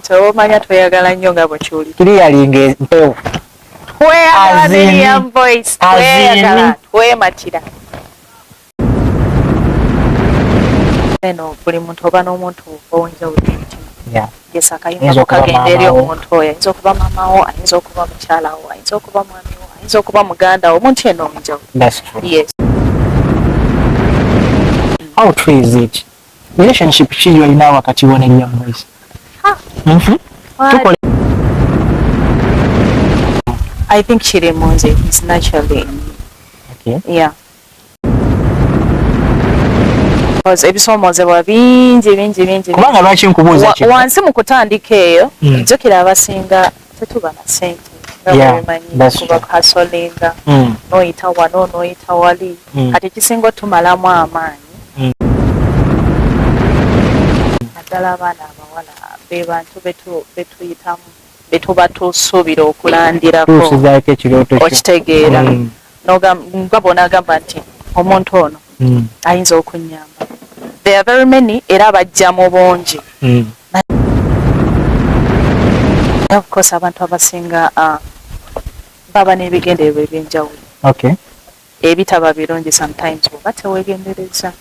So manya tweyagala nnyo nga bwe kyoli. Kiriyalinga mpewo. Tweyagala Vivian voice. Tweyagala. Twematira. Eno buli muntu oba n'omuntu ow'enjawulo n'emitima. Yes, akayinza okukagenda eri omuntu oyo. Ayinza okuba mama wo, ayinza okuba mukyala wo, ayinza okuba mwami wo, ayinza okuba muganda wo, omuntu yenna ow'enjawulo. That's true. Yes. How true is it? Relationship ki yolina wakati wo ne Vivian voice? I think Chirimunze is naturally. Okay. Yeah. Because ebisomozebwa bingi. Kubanga lwaki nkubuuza kino? Wansi mu kutandika eyo, nzukira abasinga tetuba na ssente. Kuba kasolinga, noyita wano, noyita wali. Kati ekisinga otumalamu amaanyi. Naddala abaana abawala be bantu betuyitamu. Betuba tusuubira okulandirako okitegeera nga bonaagamba nti omuntu ono ayinza okunyamba. There are very many era bajja mu bungi. Of course abantu abasinga baba n'ebigendererwa eby'enjawulo ebitaba birungi sometimes oba teweegendereza.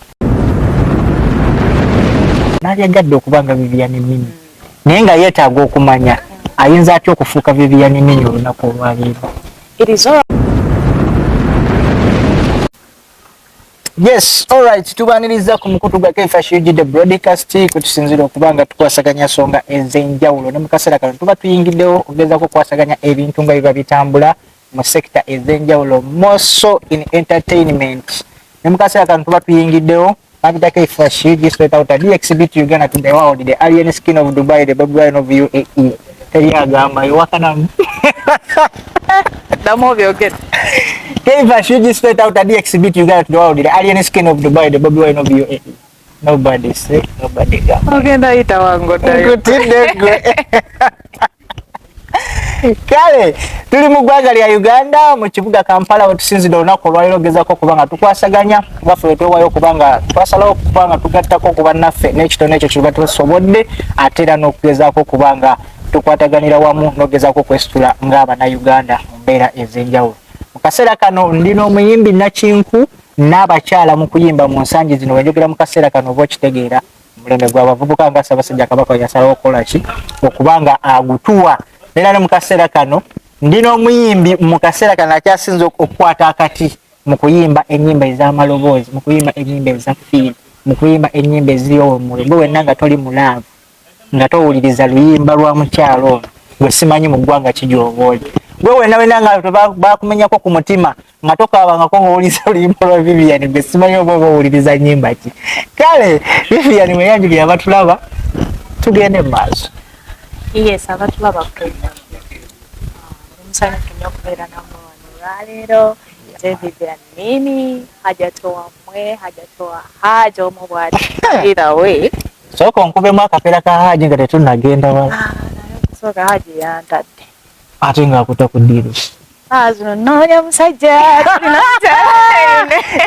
Nalyagadde okubanga Vivian Mimi naye nga yeetaaga okumanya ayinza atya okufuuka Vivian Mimi olunaku olwaleero. Yes, alright, tubaniriza ku mukutu gwa abyogedde broadcast kutusinzira okubanga tukwasaganya nsonga ez'enjawulo ne mu kaseera kano tuba tuyingiddewo ogezaako okwasaganya ebintu nga biba bitambula mu sekita ez'enjawulo, more so in entertainment. Ne mu kaseera kano tuba tuyingiddewo babitako abyogedde straight out the exhibit Uganda to the world, the alien skin of Dubai, the baby wine of UAE. Tweyagala wakanamu. Damo byogedde. Abyogedde straight out the exhibit Uganda to the world, the alien skin of Dubai, the baby wine of UAE. Nobody say, nobody go. Ogenda ita wango dayo. Kale tuli mu ggwanga lya Uganda mu kibuga Kampala wetusinzira olunaku olwaleero ogezaako okubanga tukwasaganya baffe wetwewayo okubanga twasalawo okubanga tugattako okuba naffe n'ekitone ekyo kiba tusobodde ate era n'okugezaako okubanga tukwataganira wamu n'ogezaako okwesitula ng'Abannayuganda mu mbeera ez'enjawulo. Mu kaseera kano ndina omuyimbi Nakinku n'abakyala mu kuyimba mu nsangi zino wenjogera mu kaseera kano oba okitegeera mulembe gw'abavubuka nga Ssaabasajja Kabaka yasalawo okukola ki okubanga agutuwa. Era ne mu kaseera kano ndina omuyimbi mu kaseera kano akyasinze okukwata akati mu kuyimba ennyimba ez'amaloboozi, mu kuyimba ennyimba eza fiimu, mu kuyimba ennyimba eziriwo omuliro. Gwe wenna nga toli mulaavu nga towuliriza luyimba lwa mukyalo ono gwe simanyi mu ggwanga ki gy'oba oli. Gwe wenna nga bakumenyako ku mutima nga tokaabangako ng'owuliriza oluyimba lwa Vivian gwe simanyi oba owuliriza nnyimba ki. Kale Vivian mweyanjulira abatulaba tugende mu maaso. Yes, abatulaba kutulina. Omusanyufu nnyo okubeera nammwe wano olwaleero. Vivian Mimi, hajatoa mwe, hajatoa haja omu bw'atira we. Sooka onkubemu akapeera ka Haji nga tetunnagenda wala. Sooka Haji yantadde. Ate ng'akuta ku ddiiro. Zino nnoonya musajja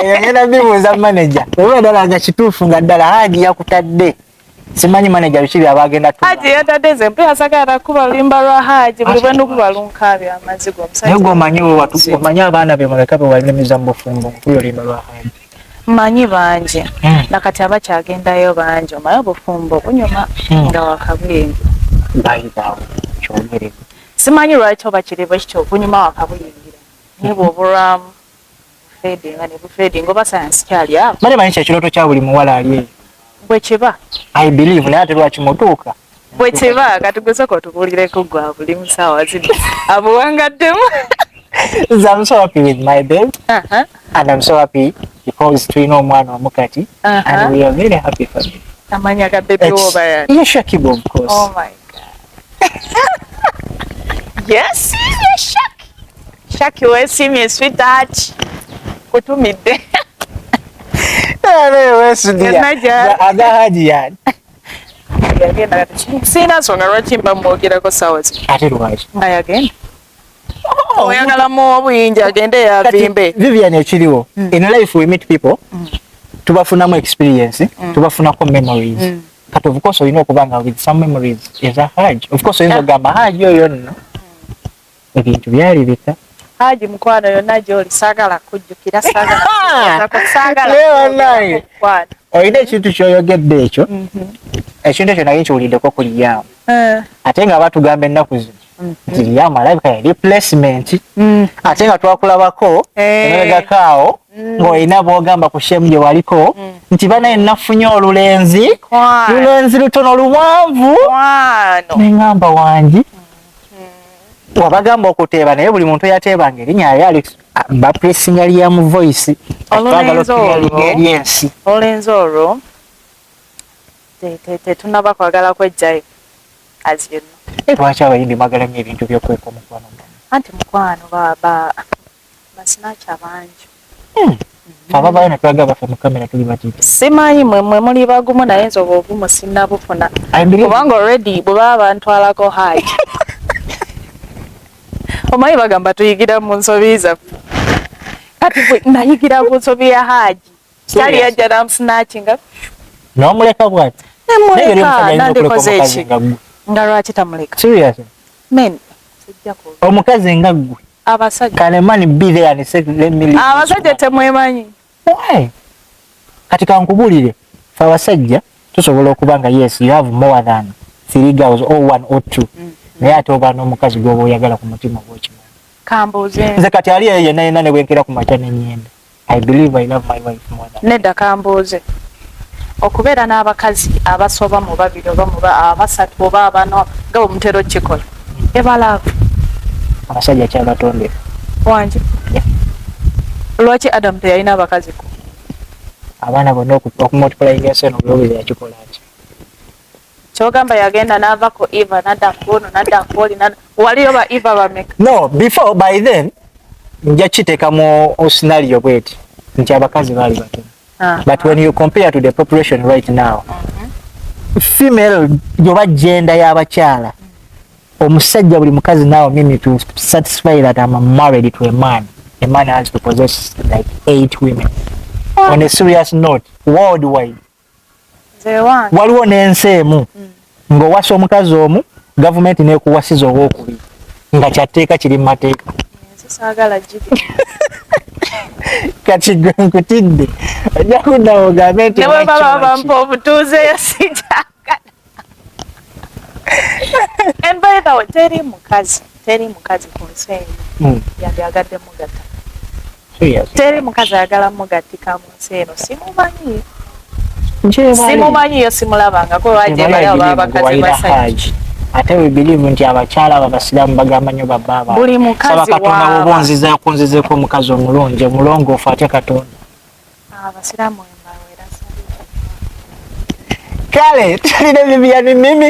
eyo ngenda bibuuza manager. Oba ddala nga kituufu nga ddala Haji yakutadde. Simanyi manager biki byabagenda tu. Haji yatadde nze mpya asagala kuba lulimba lwa Haji buli bwe ndukuba lunkaabya amazigo omusajja. Naye gwomanyi omanyi abaana be muleka be walimiza mu bufumbo kuyo limba lwa Haji. Manyi bangi nakati abakyagendayo bangi omayo obufumbo bunyuma nga wakabuyingi. Bayibaawo kyogereko. Simanyi lwaki oba kiri bwe kityo obunyuma wakabuyingira. Naye bw'obulwamu bufeedinga ne bufeedinga oba sayansi kyali awo. Manyi kyekirooto kya buli muwala ali eyo. Bwe kiba. I believe naye ate lwaki mutuuka. Bwe kiba katugezeko tubuulireko gwa buli mu ssaawa zino abuwangaddemu. I'm so happy with my babe. And I'm so happy because tulina omwana omukati. And we are very happy for you. Amanya ga baby oba yani. You're Shakibu, of course. Oh my God. Yes, you're Shaki. Shaki, we see me sweetheart. Kutumidde. Aga Haji yani. Sina nsonga lwaki mba mwogerako ssaawa zino. Ate lwaki? Ayagenda. Oyagala mu obuyinja agende yavimbe. Vivian ekiriwo. In life we meet people. Tubafunamu experience. Tubafunako memories. kati of course olina okubanga with some memories eza Hajj. Of course oyinza ogamba Hajj oyo nno ebintu byali bika Hajj mukwano yonna gy'oli saagala kujjukira saagala olina ekintu kyoyogedde ekyo ekintu ekyo naye nkiwuliddeko ku Liam ate nga batugamba ennaku zino nti Liam alabika ya replacement ate nga twakulabako emabegakaawo ng'olina bwogamba ku shemu gye waliko nti banaye nafunye olulenzi lutono luwanvu neŋŋamba wangi wabagamba okuteeba naye buli muntu yateebanga erinnya yali Alex bapresinga Liam voice olulenzi olwo tetunaba kwagala kwejjayo azyenno lwaki abayimbi mwagala nnyo ebintu by'okweka omukwano anti mukwano basinaki abangi ababayo netwaga baffe mu kamera tuli batiiti simanyi mmwe muli bagumu naye nze oba obumu sinnabufuna kubanga already bwe baba bantwalako Hajj omanyi bagamba tuyigira mu nsobi zaffe kati bwe nayigira mu nsobi ya Hajj kyali yajja namusinakinga n'omuleka bwati nemuleka nandikoze eki nga lwaki tamuleka omukazi nga ggwe abasajja kanemani be there and say let me leave abasajja temwemanyi kati kankubulire fe abasajja tusobola okuba nga yes you have more than 3 girls or 1 or 2 naye ate oba n'omukazi gwoba oyagala ku mutima gw'okimanyi kambuuze nze kati ali eyo yenna yenna ne bwenkera ku makya n'ennyenda I believe I love my wife more than nedda kambuuze okubeera n'abakazi abasoba mu babiri oba mu abasatu oba abano nga omutero kikola ebalaavu abasajja kyabatondera wangi lwaki Adam teyalina abakazi ko abaana bonna okumultiplyinga ensono bulowooza yakikola ati kyogamba yagenda n'avako Eva nadda kuono nadda kuoli waliyo ba Eva bameka no before by then nja kiteeka mu scenario bweti nti abakazi baali batono but when you compare to the population right now female yoba gender y'abakyala omusajja buli mukazi now Mimi to satisfy that I'm married to a man has to possess like 8 women on a serious note worldwide waliwo n'ensi emu ng'owasa omukazi omu gavumenti n'ekuwasiza owookubiri nga kyatteeka kiri mu mateeka kati gwe nkutidde ojja kuddawo ogambe nti newe baba bampa obutuuze yasijakala and by the way teri mukazi ku nsi eno yandyagadde mugatta teri mukazi ayagala mugattika mu nsi eno simumanyiyo simulabangako wajebalayo babakazi basajja ate we believe nti abakyala abasiraamu bagamba nnyo babbaaba buli mukazi Katonda bw'obonziza yakunzizeeko omukazi omulungi omulongoofu atya Katonda abasiraamu kale tulina Vivian Mimi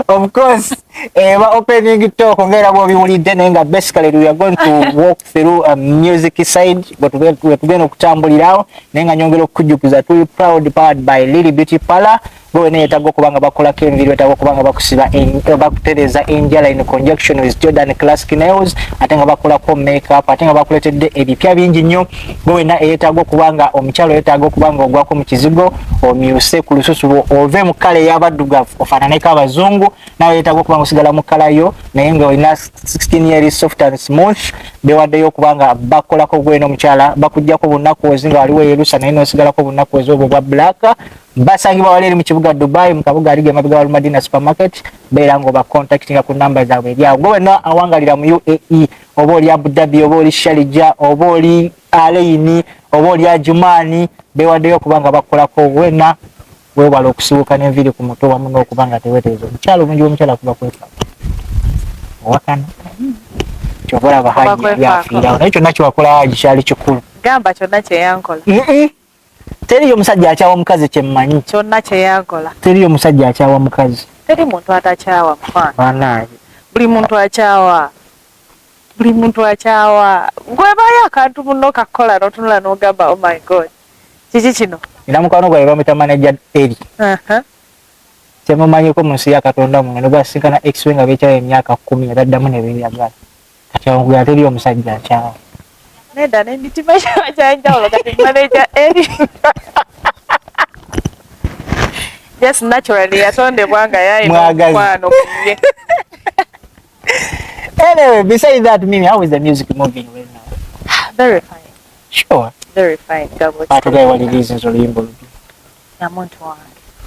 of course opening talk ngera bw'obiwulidde naye nga basically we are going to walk through a music side wetugenda okutambulirawo naye nga nyongera okukujjukiza tuli proud powered by Lily Beauty Parlor gwe neetaaga okuba nga bakolako enviiri wetaaga okuba nga bakusiba bakutereza enjala in conjunction with Jordan Classic Nails ate nga bakolako makeup ate nga bakuletedde ebipya bingi nnyo gwe wena eyeetaaga okuba nga omukyalo yeetaaga okuba nga ogwako mu kizigo omyuse ku lususu ove mu kala ey'abaddugavu ofaananeko abazungu nawe yeetaaga okuba nga osigala mu kala yo naye nga olina 16 years soft and smooth bewaddeyo okuba nga bakolako gwe n'omukyala bakuggyako bunakuozi nga waliwo eyerusa naye n'osigalako bunakuozi obwo bwa black basangibwa wali eri mu kibuga Dubai mu kabuga ali emabega wa Madina supermarket beera ng'oba contactinga ku namba zaabwe ebyawo gwe wena awangalira mu UAE oba oli Abu Dhabi oba oli Sharjah oba oli Alaini oba oli Ajumani beewaddeyo okuba nga bakolako wena weewala okusibuka n'enviiri ku mutwe wamu n'okuba nga teweeteeza omukyala omungi w'omukyala kuba kwefa owakana kyova olaba Haji yafiirawo naye kyonna kyewakola Haji kyali kikulu gamba kyonna kyeyankola teriyo omusajja akyawa omukazi kyemmanyi kyonna kyeyankola teriyo omusajja akyawa mukazi teri muntu atakyawa banaye buli muntu akyawa gwebayo akantu muno kakola n'otunula n'ogamba oh my god kiki kino era mukwano gwawe bamwita manager eri kyemumanyiko mu nsi ya Katonda muno ne bwasinkana ex we nga beekyawo emyaka 10 nga taddamu ne beeyagala kati wangula teriyo omusajja akyawa neda n'emitima kyanjawulo kati manager eri Just naturally yatondebwa nga yayina omukwano munye. Anyway, besides that, Mimi, how is the music moving right now? Very fine. Sure. Very fine. Batugaye wali reasons oluyimbo lubi. Ya muntu wange.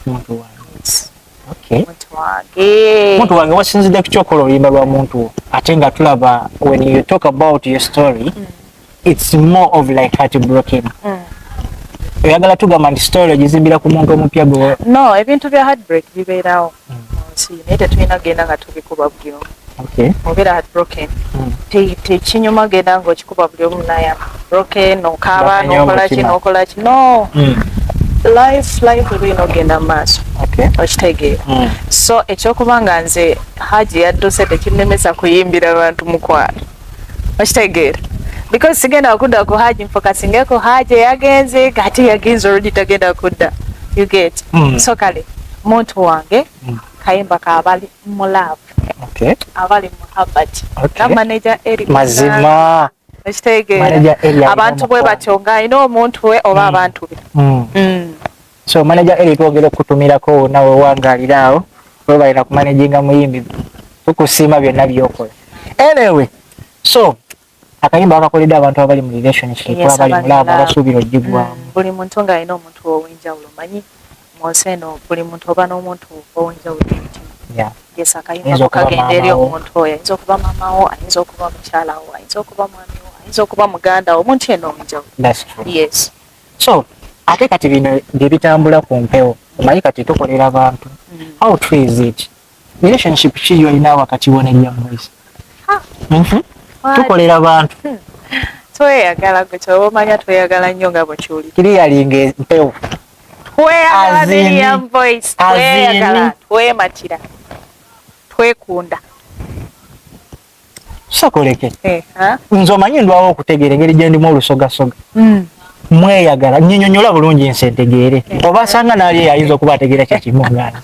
Muntu wange. Yes. Okay. Muntu wange. Muntu wange wasinzidde ku kyokola oluyimba lwa muntu ate nga tulaba when you talk about your story, it's more of like heartbroken. Oyagala tugamba nti story ogizimbira ku muntu omupya gwe? No, ebintu bya heartbreak bibeerawo. Naye tetulina genda nga tubikuba buli omu. Okay. Obeera heartbroken. Tekinyuma genda ng'okikuba buli omu naye broken, okaaba, n'okola ki. No. Life ebirina ogenda mu maaso. Okitegeera. So ekyokuba nga nze Haji yadduse tekinnemesa kuyimbira abantu mukwano. Okitegeera. Because sigenda kudda ku Haji nfokasingeko Haji yagenze kati yagenze already tagenda kudda. You get. So kale muntu wange kayimba kabali mu love. Okay. Abali muhabbati. Okay. Na manager Eric. Mazima. Manager Eric. Abantu bwe batyonga ino omuntu we oba abantu be. So manager Eric ogera okutumirako nawe wangalirawo bwe balina ku managinga muyimbi tukusiima byonna byokola. Anyway, so akayimba akakoledde abantu abali mu relationship abali mu love abasuubira ojjigwamu. Buli muntu nga alina omuntu ow'enjawulo manyi munsi eno buli muntu oba n'omuntu ow'enjawulo. Yeah. Yes, akayimba kagenda eri omuntu oyo ayinza okuba mamawo, ayinza okuba mukyalawo, ayinza okuba mwamiwo, ayinza okuba mugandawo, omuntu yenna ow'enjawulo. That's true. Yes. So ate kati bino bye bitambula ku mpewo omanyi kati tukolera abantu. How true is it? Relationship ki yolina wakati wo ne Voice? Tukolera abantu. Tweyagala gwe kyoba omanya tweyagala nnyo nga bwe kiwulira. Kiriyalinga empewo. Tweyagala ne Voice. Tweyagala, twematira, twekunda. Sakoleke. Nze omanyi ndwawo okutegeera engeri gye ndimu olusogasoga. Mweyagala nnyonnyola bulungi ensi entegeere oba asanga naali ayinza okuba ategeera kyekimu mwana.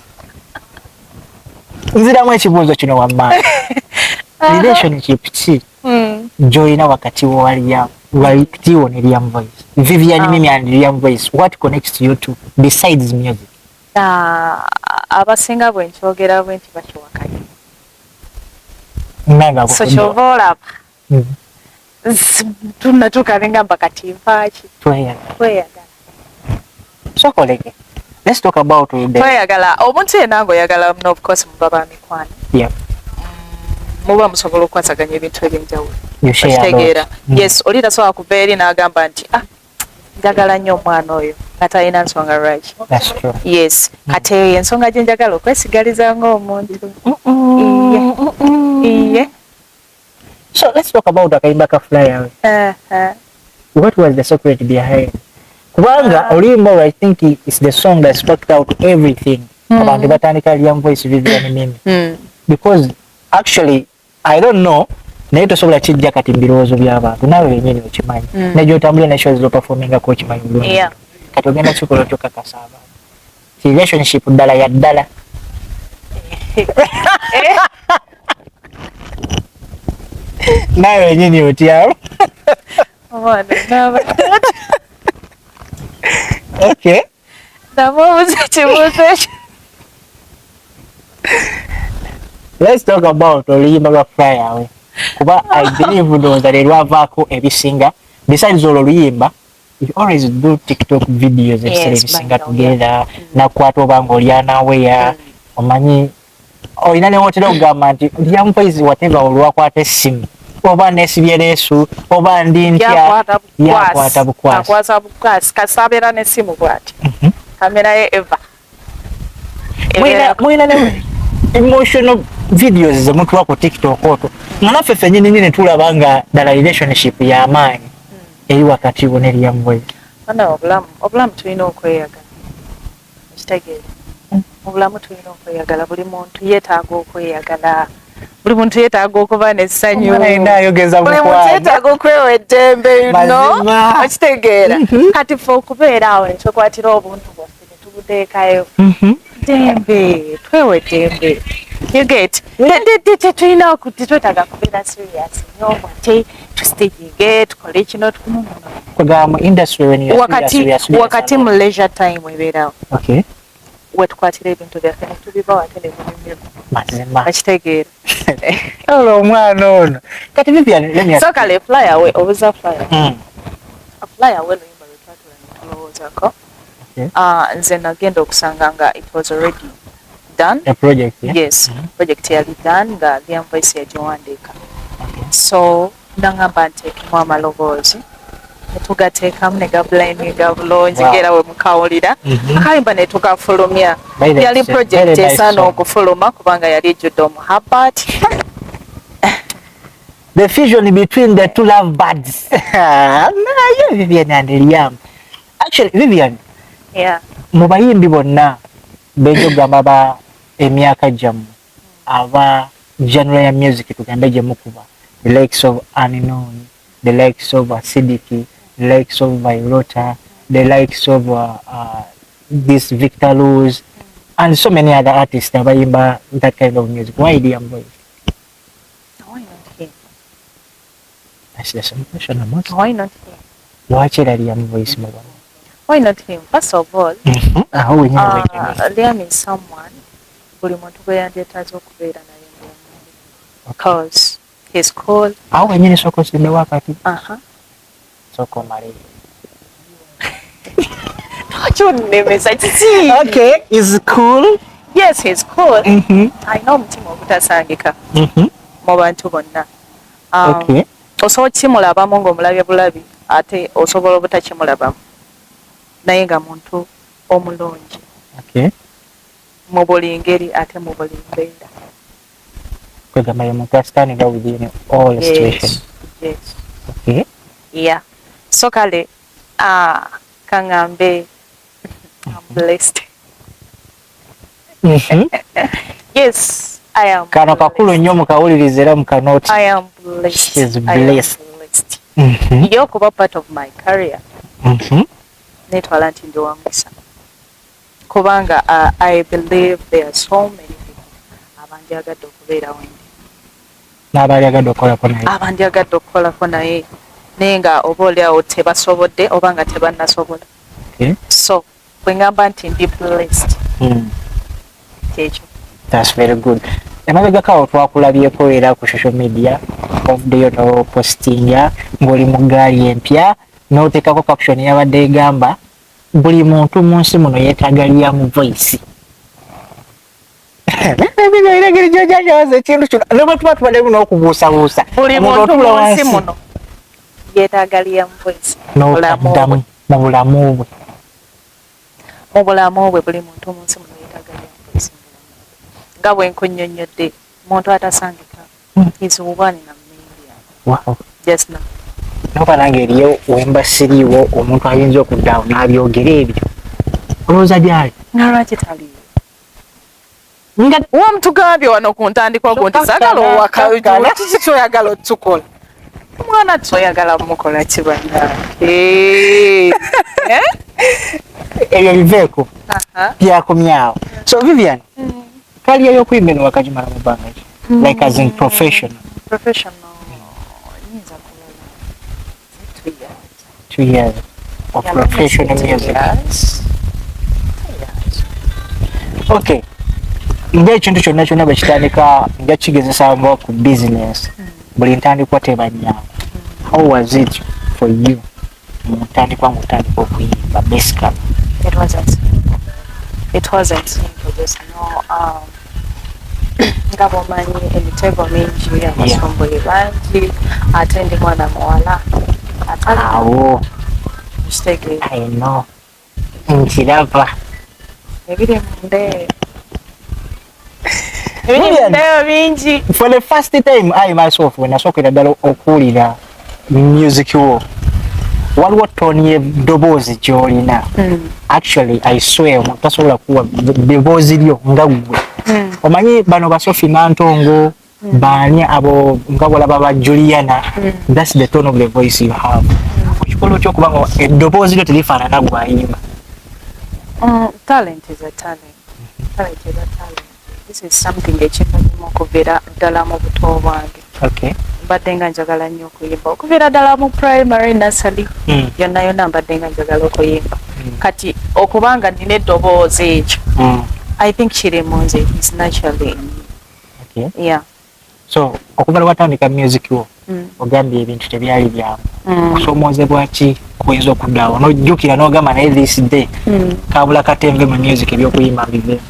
Nziramu ekibuuzo kino wammaani. Relationship ki gy'olina wakati wo ne Liam Voice? Vivian Mimi and Liam Voice, what connects you two besides music? Abasinga bwe nkyogera bwe nti bakiwakanya. So kyova olaba tunatukalenga mpakati mpaaki tweyagala. So kolege, let's talk about tweyagala. Omuntu yenna ng'oyagala muno of course muba ba mikwano. Yeah. Muba musobola okukwasaganya ebintu eby'enjawulo. Okitegeera. Yes, oli tasobola kuva eri n'agamba nti njagala nnyo omwana oyo nga talina nsonga lwaki. That's true. Yes. Kati eyo ensonga gye njagala okwesigaliza ng'omuntu. Iye. So let's talk about akayimba ka Fly Away. What was the secret behind? Kubanga oluyimba I think it's the song that spoke out everything about the botanical Liam Voice Vivian Mimi. Because actually I don't know naye tosobola kijja kati mbirowoozo by'abantu naawe wennyini okimanyi nejjo otambule ne shows zoperforminga ko okimanyi bulungi kati ogenda kikola okyokakasa abantu relationship ddala ya ddala. Nawe wennyini otyawo. Okay. Let's talk about oluyimba lwa Fly Away. Kuba I believe that lwavaako ebisinga. Besides oluyimba, you always do TikTok videos ebisinga together. Nakwata oba ng'olya naweya. Omanyi olina ne wotera okugamba nti Liam Voice whatever olwakwata essimu. Oba nesibye leesu, oba ndi ntya yakwata bukwasi. Akwata bukwasi, kasabeera n'essimu bw'ati. Kamera ye Eva. Mwina ne emotional videos ze muntu wako TikTok oto. Naffe ffennyini ne tulaba nga ddala relationship y'amaanyi eri wakati wo ne Liam Voice. Obulamu tulina okweyagala. Ekitegeere. Obulamu tulina okweyagala. Buli muntu yeetaaga okweyagala. Buli muntu yeetaaga okuba n'essanyu. Buli muntu yeetaaga okwewa eddembe, okitegeera. Kati ffe okubeera awo ne twekwatira obuntu bwaffe ne tubuteekayo. Dembe, twewe dembe. You get? Tetulina okutitwetaaga kubeera serious nnyo ate tustegige tukole kino kugamba mu industry when you are serious. Wakati mu leisure time ebeerawo. Okay. wetukwatira ebintu byaffe netubibawa ate nemunyumyemu mazima akitegeera olwo omwana ono kati Vivian so kale flyer we obuza flyer flyer we luyimba lwetwatula netulowoozaako nze nagenda okusanga nga it was already done a project, yeah? Yes, project yali done nga Vivian voice yagiwandiika so nangamba nteekemu amaloboozi netugateekamu ne gablindinga bulungi ngera we mukawulira akayimba ne tukafulumya yali project esaana okufuluma kubanga yali ejjudde omuhabbat the fusion between the two love birds. Vivian and Liam. Actually, Vivian, mu bayimbi bonna b'ebyogamba ba emyaka gyamu aba genre ya music tugambe gye mukuba the likes of Unknown, the likes of Acidity, the likes of Violeta, the likes of this Victor Luz, and so many other artists abayimba that kind of music. Why Liam voice? Why not him? That's the same question I'm asking. Why not him? Why Liam voice more? Why not him? First of all, Liam is someone buli muntu gwe yandyetaaza okubeera naye because he's cool. Awo wenyini soko sime wakati. Soko mali. Okay, is cool. Yes, he's cool. I know mutima obutasangika mu bantu bonna. Okay. Osobola kimulabamu ng'omulabye bulabi ate osobola obutakimulabamu naye nga muntu omulungi. Okay. Mu buli ngeri ate mu buli mbeera. Kwegamba ye muntu asitaninga within all situations. Yes. Okay. Yeah. So kale kangambe I'm blessed. Yes, I am. Kano kakulu nnyo mukawuliriza era mukanoti. I am blessed. She's blessed. You're kuba part of my career. Netwala nti ndi wamugisa. Kubanga I believe there are so many people abandyagadde okubeera wendi. N'abalyagadde okukolako naye. Abandyagadde okukolako naye naye nga oba oliawo tebasobodde oba nga tebannasobola. So bwe ngamba nti ndi blessed. Kyekyo. That's very good. Emabegako awo twakulabyeko era ku social media ovuddeyo n'opostinga ng'oli mu ggaali empya n'oteekako caption yabadde egamba buli muntu mu nsi muno yeetaaga Liam voice. Ebigayiragiri gy'ojjanjabaza ekintu kino ne bwe tuba tubaddemu n'okubuusabuusa. Buli muntu mu nsi muno yeetaaga Liam voice. N'okaddamu mu bulamu bwe. Mu bulamu bwe buli muntu mu nsi muno yeetaaga Liam voice. Nga bwe nkunnyonnyodde muntu atasangika is one in a million. Wow. Just now. Noba nange eriyo wemba siriiwo omuntu ayinza okuddaawo n'abyogera ebyo. Olowooza gyali? Nga lwaki taliyo? Nga wamutugambye wano ku ntandikwa gwo nti saagala owaka kiki kyoyagala otukola. Omwana toyagala mukola kibannange. Ebyo biveeko byakomyawo. So Vivian, kaliya y'okuyimba eno wakagimala mu bbanga ki? Like as in professional. Professional. 2 years of professional music. Yes. Okay. Ng'ekintu kyonna kyonna bwe kitandika nja kigezesa nga ku business. Buli ntandikwa tebanyaawo. How was it for you? Mutandikwa okuyimba basically. It wasn't simple. Just nga bwomanyi emitego mingi abasumbuye bangi ate ndi mwana muwala. Awo. Kitegeera. I know. Nkirava. Ebiri munde. Ebiri munde bingi. For the first time I myself when nasookera ddala okuwulira music wo waliwo toni y'eddoboozi gy'olina. Actually I swear omuntu tasobola kuwa ddoboozi lyo nga ggwe. Omanyi bano basofi nantongo baani abo nga bwolaba ba Juliana. That's the tone of the voice you have. Kikolo ky'okubanga eddoboozi lyo terifaanana gw'ayimba. Talent is a talent. Talent is a talent. This is something ekinvudemu okuviira ddala mu buto bwange. Okay. Mbadde nga njagala nnyo okuyimba okuviira ddala mu primary nursery yonna yonna mbadde nga njagala okuyimba kati okubanga nina eddoboozi ekyo I think kiri munze is naturally. Okay. Yeah. So okuva watandika music wo ogambye ebintu tebyali byamu okusomoozebwa ki kuyinza okuddawo n'ojjukira n'ogamba naye this day kabula katemve mu music ebyokuyimba bive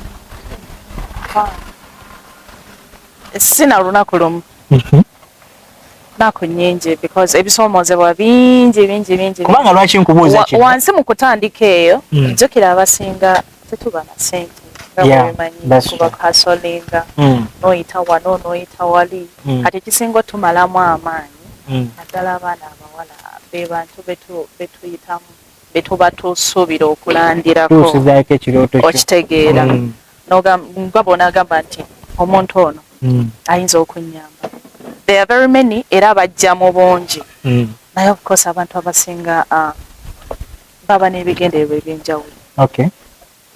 sina lunaku lumu naku nnyingi because ebisoomozebwa bingi kubanga lwaki nkubuuza kino wansi mu kutandika eyo jjukira abasinga tetuba na sente kuba kasolinga noyita wano noyita wali kati ekisinga otumalamu amaanyi naddala abaana abawala be bantu betuyitamu betuba tusuubira okulandirako okitegeera nga bonaagamba nti omuntu ono ayinza okunyamba. There are very many era bajja mu bungi naye of course abantu abasinga baba n'ebigendererwa ebyenjawulo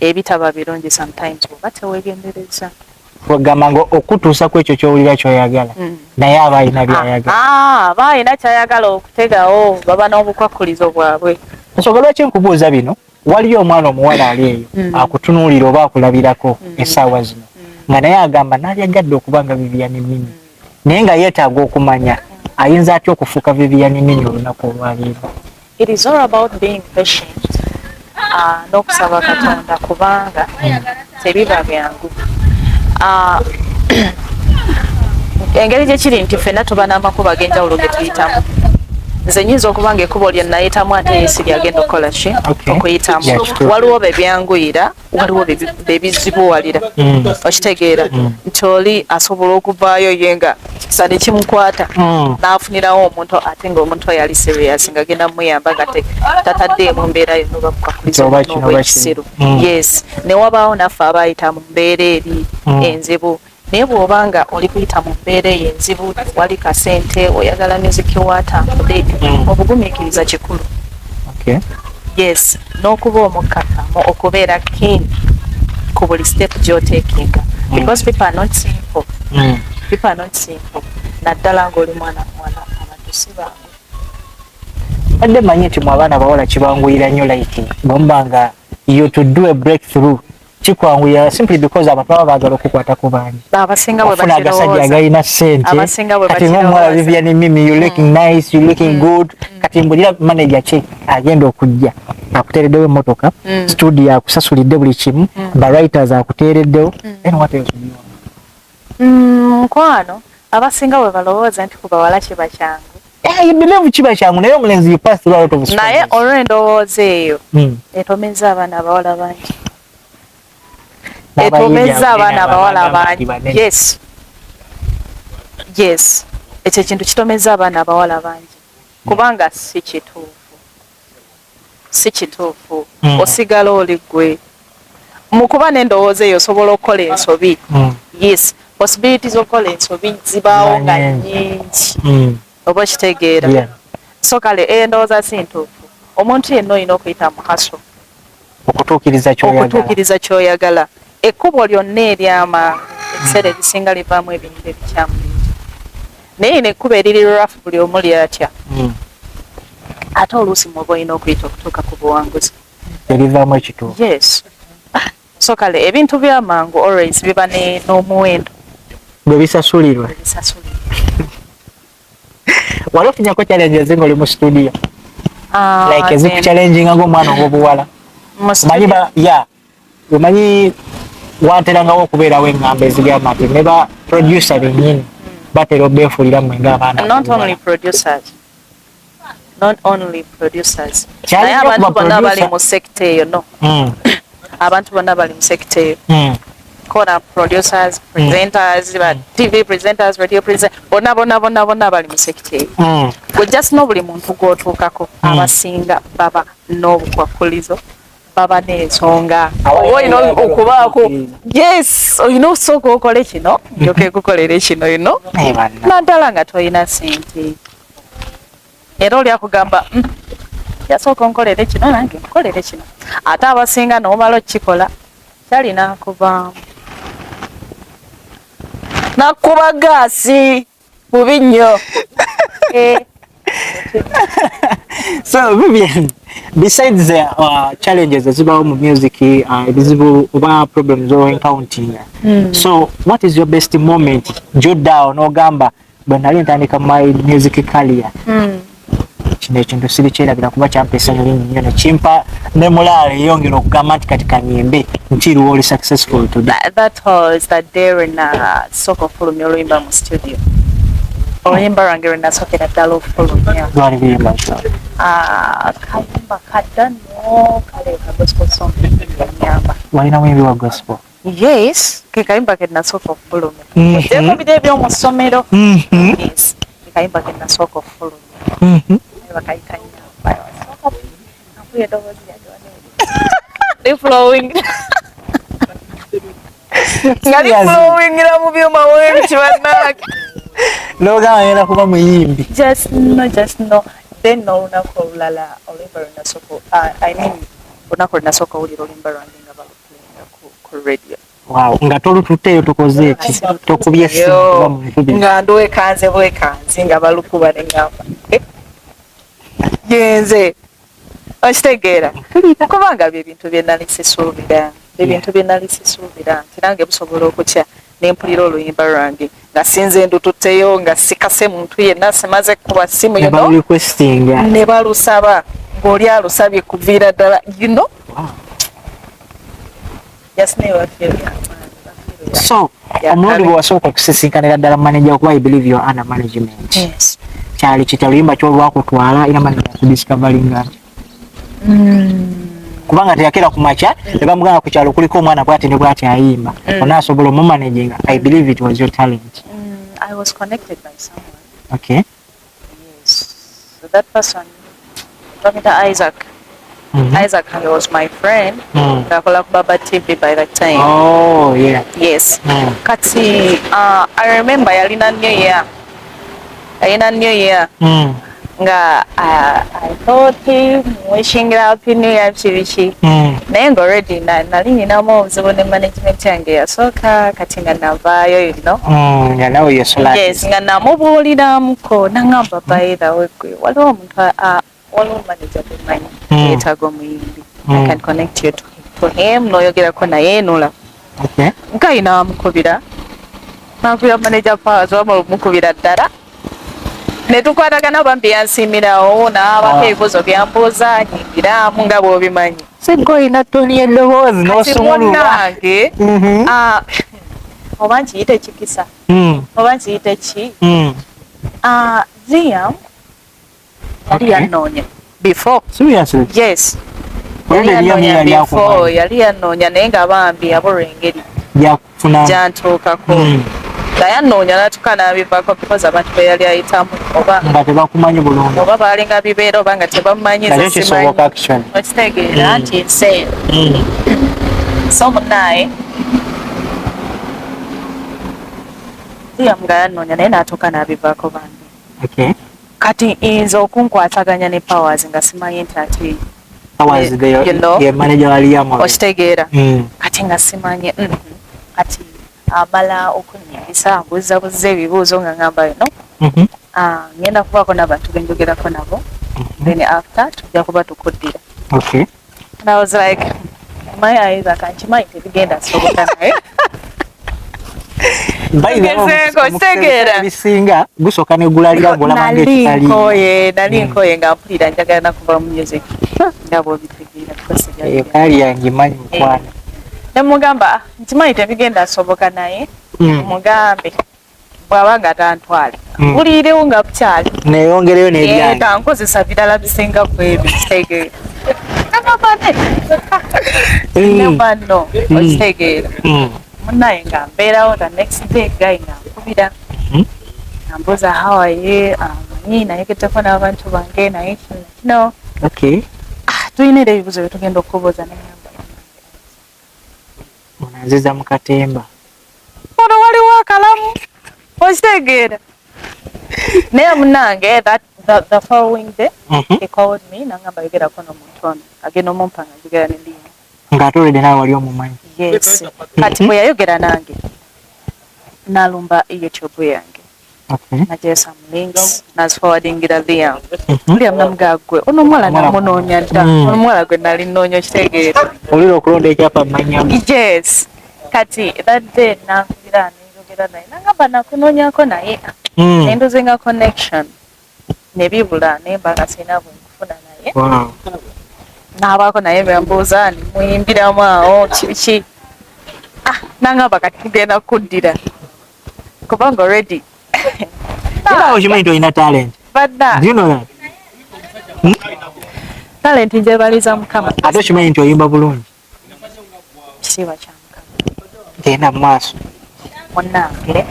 ebitaba birungi sometimes oba teweegendereza wagamba ngo okutuusa ku ekyo ky'owulira ky'oyagala naye aba alina by'ayagala aba alina ky'ayagala okutegawo baba n'obukwakulizo bwabwe. nsonga lwaki nkubuuza bino waliyo omwana omuwala ali eyo akutunuulira oba akulabirako essaawa zino nga naye agamba n'alyagadde okuba nga Vivian Mimi naye nga yeetaaga okumanya ayinza atya okufuuka Vivian Mimi olunaku olwaleero. It is all about being patient. N'okusaba Katonda kubanga tebiba byangu. Engeri gye kiri nti ffenna tuba n'amakubo ag'enjawulo ge tuyitamu. Nze nnyinza okuba nga ekkubo lye nayitamu ate yeesi lyagenda okukola ki okuyitamu. Waliwo be byanguyira waliwo be bizibuwalira okitegeera nti oli asobola okuvaayo ye nga kisa ne kimukwata n'afunirawo omuntu ate ng'omuntu oyo ali serious nga agenda muyamba nga tataddeemu mbeera yo noba kukakuliza n'obwekisiru. Yes ne wabaawo naffe abayita mu mbeera eri enzibu naye bw'obanga oli kuyita mu mbeera eyo enzibu wali kasente oyagala muziki watambudde obugumiikiriza kikulu. Yes n'okuba omukkakkamu okubeera keen ku buli step gy'oteekinga because people are not simple. People are not simple. Naddala ng'oli mwana abantu si bangu. Badde manyi nti mu abaana bawala kibanguyira nnyo like bomba nga you to do a breakthrough kikwanguyira simply because abantu baba baagala okukwata ku bangi abasinga bwe bakirowooza agasajja agalina ssente kati ng'omuwala Vivian Mimi you looking nice you looking good kati mbulira manager ki agenda okujja akuteereddewo emmotoka studio akusasulidde buli kimu ba writers akuteereddewo then what else do you want? Nkwano abasinga bwe balowooza nti ku bawala kiba kyangu you believe kiba kyangu naye omulenzi you pass through a lot of struggles naye olw'endowooza eyo etomeza abaana abawala bangi etomeza abaana abawala bangi. Yes ekyo ekintu kitomeza abaana abawala bangi kubanga si kituufu osigala oli ggwe mu kuba n'endowooza eyo osobola okukola ensobi. Yes possibilities okukola ensobi zibaawo nga nnyingi oba okitegeera so kale endowooza si ntuufu. Omuntu yenna olina okuyita mu haso okutuukiriza ky'oyagala. Ekkubo lyonna ery'amangu ebiseera ebisinga livaamu ebintu ebikyamu naye nekkubo eriri rafu buli omu lyatya ate oluusi mwoba olina okuyita okutuuka ku buwanguzi erivaamu ekituufu. Yes so kale ebintu by'amangu always biba n'omuwendo bwe bisasulirwa. Wali ofunyako challenge ezinga oli mu studio like ezikuchallenginga ng'omwana ow'obuwala omanyi waterangawo okubeerawo eŋŋamba ezigamba nti ne ba producer bennyini batera obeefuulira mmwe ng'abaana not only producers naye abantu bonna bali mu sekita eyo abantu bonna bali mu sekita eyo kona producers presenters TV presenters radio presenters bonna bali mu sekita eyo gwe just n'obuli muntu gw'otuukako abasinga baba n'obukwakulizo baba n'ensonga olina okubaako. Yes olina okusooka okole kino njoka ekukolere kino naddala nga tolina sente era oli akugamba yasooka onkolere kino nange nkolere kino ate abasinga n'omala okukikola kyalina nkuvaamu nakkuba gaasi bubi nnyo. So Vivian Besides the challenges ezibawo mu music, ebizibu oba problems or encountering. So what is your best moment? Joda n'ogamba bwe nali ntandika my music career. Kino ekintu siri kyerabira kuba kyampesa nnyo ne kimpa ne mulaale yongera okugamba nti kati kanyembe nti really successful today. That was that day when soko fulumya oluyimba mu studio. Oluyimba lwange lwe nasookera ddala okufulumya. Lwali luyimba ki? Kayimba kadda nnyo kale ka gospel song nyamba. Walina mwimbi wa gospel? Yes, ke kayimba ke nasooka okufulumya. Oteeko bide by'omu ssomero. Yes, ke kayimba ke nasooka okufulumya. Bakayita nyamba. Nakuye eddoboozi lya Joanne. Flowing. Ngali flowingira mu byuma w'ebiti bannange. N'ogamba ngenda kuba muyimbi. Just no. Then n'olunaku olulala oluyimba lwe nasooka olunaku lwe nasooka owulira oluyimba lwange nga balupulira ku radio. Wow, nga tolututteeyo tukoze eki? Tokubye essimu kuba mu nkubi. Nga ndwekanze bwekanzi nga balukuba ne ngamba. Genze. Okitegeera. Kubanga by'ebintu bye nali sisuubira. Ebintu bye nali sisuubira nti nange busobola okutya ne mpulira oluyimba lwange nga sinze ndututteyo nga sikase muntu yenna simaze kuba simu ne balusaba ng'oli alusabye kuviira ddala So omulundi bwe wasooka okusisinkanira ddala manager okuba I believe you are under management. Yes. Kyali kitya oluyimba ky'olwakutwala era manager kudiscoveringa nti kubanga teyakera ku makya ne bamugamba ku kyalo kuliko omwana bw'ati ne bw'ati ayimba onaasobola omumanaginga. I believe it was your talent. I was connected by someone. Okay. Yes. So that person, Dr. Isaac. Isaac was my friend. Nakola ku Baba TV by that time. Oh, yeah. Yes. Kati, I remember yalina New Year. Nga I thought him wishing happy new year chibichi. Naye nga already nali ninamu obuzibu ne management yange yasooka kati nga navaayo you know. Nga nawe yesola. Yes, nga namubuuliramuko nangamba by the way waliwo omuntu waliwo manager bemanyi yeetaaga omuyimbi. I can connect you to him n'oyogerako naye nula. Okay. Nkayi n'amukubira. Nakubira manager Powers wamukubira ddala. Ne tukwatagana bambi yansiimirawo n'abako ebibuuzo byambuuza nyingiramu nga bw'obimanyi. Singa olina ttoni y'eddoboozi n'osumulula. Oba nkiyite kikisa. Oba nkiyite ki? Ziam yali yannoonya. Before. Seriously? Yes. Yali yannoonya naye nga bambi abulwa engeri. Gyantuukako. Nga yannoonya n'atuuka n'abivaako because abantu be yali ayitamu oba nga tebakumanyi bulungi oba baalinga bibeera oba nga tebamumanyi okitegeera nti nse so munnaye Ziam nga yannoonya naye n'atuuka n'abivaako bambi. Kati nze okunkwataganya ne Powers nga simanyi nti ati ye manager wa Liam okitegeera kati nga simanyi kati amala okunyigisa mbuzabuza ebibuuzo nga ngamba no ngenda kubaako n'abantu benjogerako nabo then after tujja kuba tukuddira. Okay. And I was like my eyes akankimanyi tebigenda soboka naye bisinga gusooka negulalira ng'olaba nali nkoye nga mpulira njagala nakuva mu music nga bw'obitegeera eyo kaali yange manyi mukwana nemugamba nkimanyi tebigenda soboka naye mugambe bw'aba nga tantwale buliirewo nga bukyali neyongereyo n'ebyange tankozesa birala bisinga ku ebyo kitegeera nebanno okitegeera munnaye nga mbeerawo the next day guy nga nkubira nambuuza how are you manyi nayegeddeko n'abantu bange naye kino tulina era ebibuzo byetugenda okubuuza onanziza mu katemba ono waliwo akalamu okitegeera naye munange the following day he called me nangamba yogerako n'omuntu ono agenda omumpa nga njogera nendimu ng'ate olede nawe wali omumanyi. Yes. Kati bwe yayogera nange n'alumba YouTube yange Okay. Naje some links nas forwardingira Liam. Liam namugagwe ono mwala namunoonya dda. Ono mwala gwe nali nnoonya kitegeera. Olira okulonda ekyapa mmanyamu. Yes. Kati that day nankubira njogera naye nangamba nakunoonyako naye. Nendozenga connection. Nebibula nemba nga sirina bwenkufuna naye. Wow. Nabaako naye bembuuza ni muyimbiramu awo kiki. Nangamba kati tugenda kuddira. Kubanga already. You know what you mean to in a talent? But that. Do you know that? Talent njebaliza mukama. I don't you mean to yimba bulungi. Siba kya mukama. Tena maaso. Munnange.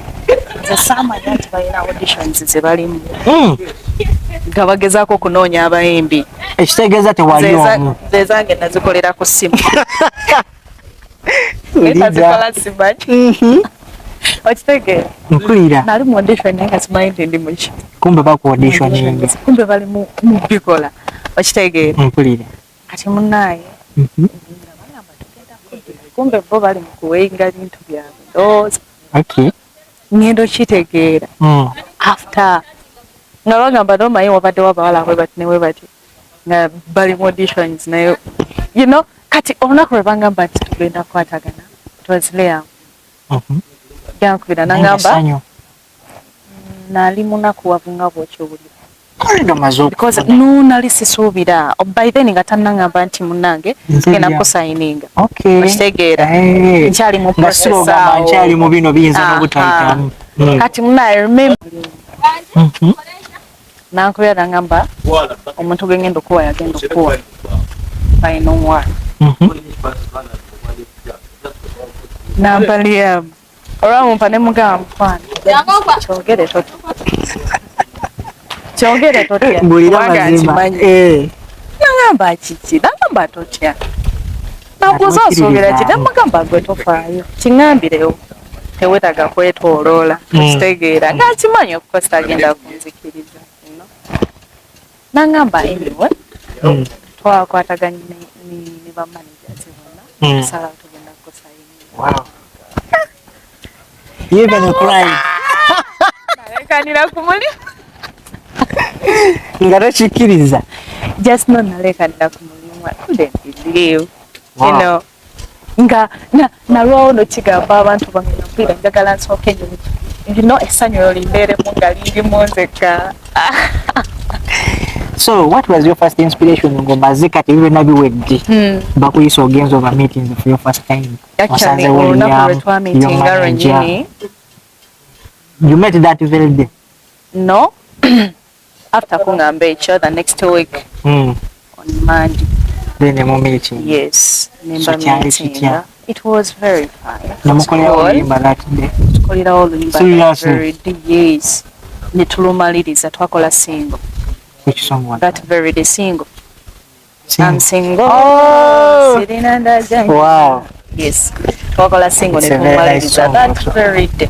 Nze saamanya nti balina auditions ze balimu. Nga bagezaako okunoonya abayimbi. Ekitegeeza tewali omu. Ze zange nazikolera ku ssimu. Nazikola simanyi. Okitegeera. Mpulira. Nali mu audition naye nga simanyi nti ndi muki. Kumbe baku auditioning. Kumbe bali mu bikola. Okitegeera. Mpulira. Kati munnaaye. Kumbe bo bali mu kuwenga bintu byabwe. Ndowooza. Okay. Ngendo kitegeera. After nga bagamba nomanyi wabadde wabawala bwe bati newe bati nga bali mu auditions naye you know kati olunaku lwe bangamba nti tugenda kukwatagana twazileya yankubira nangamba nali munakuwavu nga bwokyowulira because nali sisuubira by then nga tannangamba nti munnange ngenda kusayininga okitegeera nkyali mu process awo nkyali mu bino biyinza n'obutayitamu kati munnaye remember nankubira nangamba omuntu gwe ngenda okuwa yagenda okuwa balina omwana nampaliya olwamumpa ne mugamba mufana kyogere totya kyogere totya kubanga nkimanyi nangamba kiki nangamba totya nabuuza osuubira ki namugamba gwe tofaayo kiŋambirewo tewetaga kwetooloola kitegeera nga kimanyi okukosa agenda kunzikiriza nangamba anyway twakwataganye ne bamanagers bonna sala tugenda kukosa even crying nalekanira ku mulimu nga tokikkiriza just no nalekanira ku mulimu I couldn't believe you know nga nalwawo nokigamba abantu bange nampira njagala nsooke you know essanyu olimbeeremu nga lirimu nzeka. So what was your first inspiration ngomaze kati bibe nabiwedde bakuyisa ogenza over meetings for your first time? Actually olunaku meetinga lwennyini you met that very day? No. After kungamba ekyo the next week on Monday then a meeting. Yes, member meeting. It was very fine. Namukolera that day. Tukolera oluyimba very day. Yes. Netulumaliriza twakola single. Which song was that? Very day single. I'm single. Oh! Sirina ndaja. Wow. Yes. Twakola single netulumaliriza that very day.